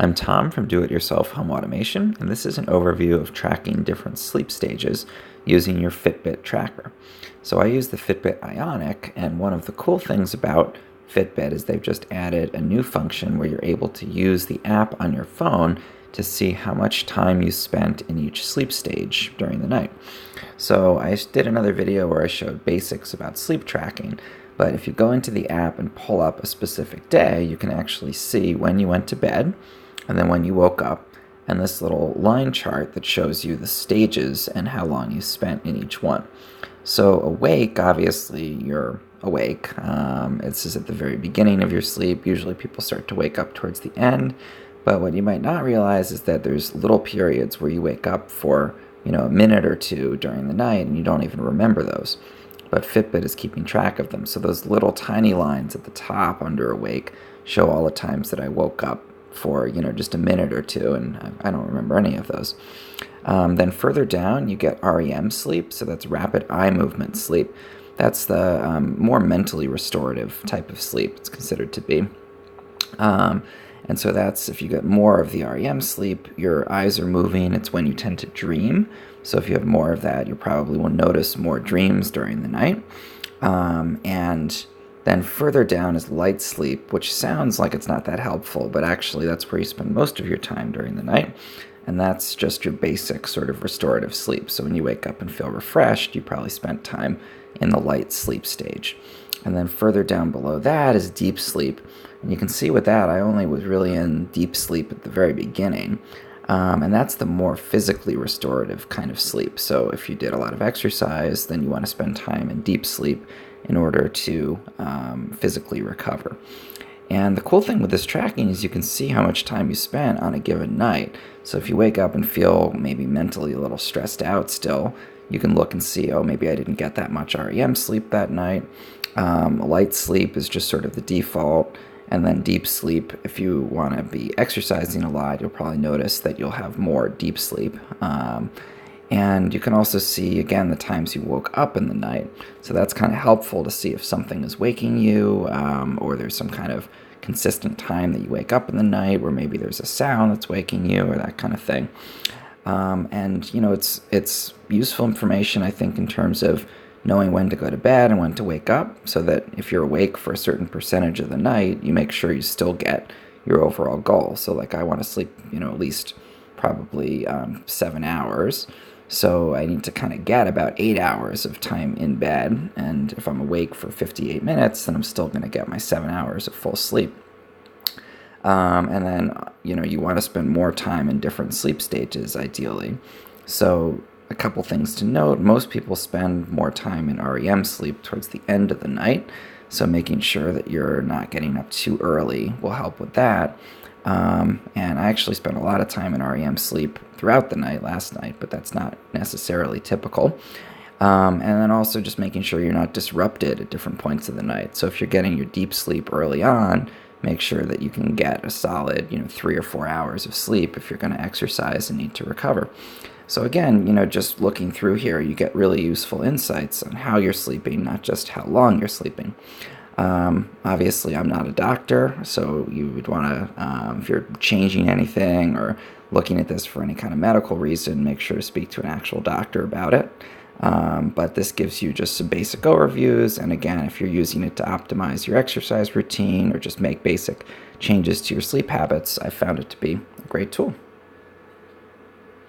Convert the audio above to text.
I'm Tom from Do It Yourself Home Automation, and this is an overview of tracking different sleep stages using your Fitbit tracker. So I use the Fitbit Ionic, and one of the cool things about Fitbit is they've just added a new function where you're able to use the app on your phone to see how much time you spent in each sleep stage during the night. So I did another video where I showed basics about sleep tracking, but if you go into the app and pull up a specific day, you can actually see when you went to bed, and then when you woke up, and this little line chart that shows you the stages and how long you spent in each one. So awake, obviously you're awake. This is at the very beginning of your sleep. Usually people start to wake up towards the end, but what you might not realize is that there's little periods where you wake up for a minute or two during the night and you don't even remember those. But Fitbit is keeping track of them. So those little tiny lines at the top under awake show all the times that I woke up for just a minute or two, and I don't remember any of those. Then further down you get REM sleep, so that's rapid eye movement sleep. That's the more mentally restorative type of sleep it's considered to be. And so that's if you get more of the REM sleep, your eyes are moving. It's when you tend to dream. So if you have more of that, you probably will notice more dreams during the night. And then further down is light sleep, which sounds like it's not that helpful, but actually that's where you spend most of your time during the night. And that's just your basic sort of restorative sleep. So when you wake up and feel refreshed, you probably spent time in the light sleep stage. And then further down below that is deep sleep. And you can see with that, I only was really in deep sleep at the very beginning. And that's the more physically restorative kind of sleep. So if you did a lot of exercise, then you want to spend time in deep sleep in order to physically recover. And the cool thing with this tracking is you can see how much time you spent on a given night. So if you wake up and feel maybe mentally a little stressed out still, you can look and see, oh, maybe I didn't get that much REM sleep that night. Light sleep is just sort of the default. And then deep sleep, if you want to be exercising a lot, you'll probably notice that you'll have more deep sleep. And you can also see, again, the times you woke up in the night. So that's kind of helpful to see if something is waking you, or there's some kind of consistent time that you wake up in the night, where maybe there's a sound that's waking you, or that kind of thing. And it's useful information, I think, in terms of knowing when to go to bed and when to wake up, so that if you're awake for a certain percentage of the night, you make sure you still get your overall goal. So like I want to sleep, at least probably 7 hours. So I need to kind of get about 8 hours of time in bed. And if I'm awake for 58 minutes, then I'm still going to get my 7 hours of full sleep. And then, you want to spend more time in different sleep stages, ideally. So a couple things to note: most people spend more time in REM sleep towards the end of the night. So making sure that you're not getting up too early will help with that. And I actually spent a lot of time in REM sleep throughout the night last night, but that's not necessarily typical. And then also just making sure you're not disrupted at different points of the night. So if you're getting your deep sleep early on, make sure that you can get a solid, 3 or 4 hours of sleep if you're going to exercise and need to recover. So again, just looking through here, you get really useful insights on how you're sleeping, not just how long you're sleeping. Obviously, I'm not a doctor, so you would want to, if you're changing anything or looking at this for any kind of medical reason, make sure to speak to an actual doctor about it. But this gives you just some basic overviews. And again, if you're using it to optimize your exercise routine or just make basic changes to your sleep habits, I found it to be a great tool.